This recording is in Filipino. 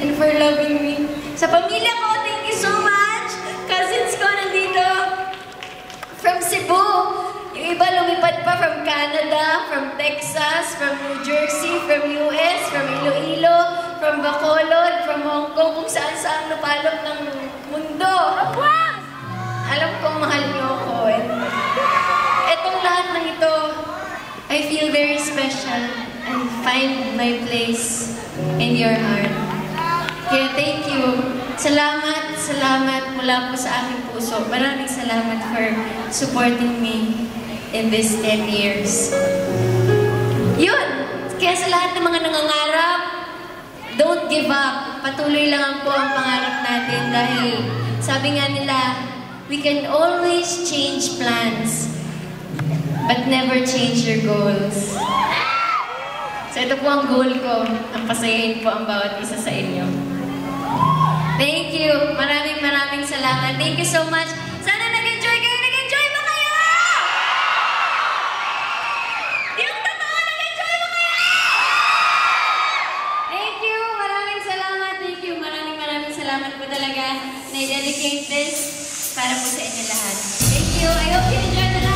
and for loving me. Sa pamilya ko, thank you so much. Cousins ko nandito from Cebu. Yung iba lumipad pa from Canada, from Texas, from New Jersey, from US, from Iloilo, from Bacolod, from Hong Kong, kung saan-saan lupalop ng mundo. Alam kong mahal niyo ako. Etong lahat ng ito, I feel very special and find my place in your heart. Kaya thank you. Salamat, salamat mula po sa aking puso. Maraming salamat for supporting me in these 10 years. Yun! Kaya sa lahat ng mga nangangarap, don't give up. Patuloy lang po ang pangarap natin dahil sabi nga nila, we can always change plans, but never change your goals. So ito po ang goal ko, ang pasayahin po ang bawat isa sa inyo. Thank you! Maraming salamat. Thank you so much. Sana nag-enjoy kayo. Nag-enjoy ba kayo? Yung totoo, nag-enjoy ba kayo? Thank you! Maraming salamat. Thank you. Maraming salamat po talaga na i-dedicate this para po sa inyo lahat. Thank you. I hope you enjoy the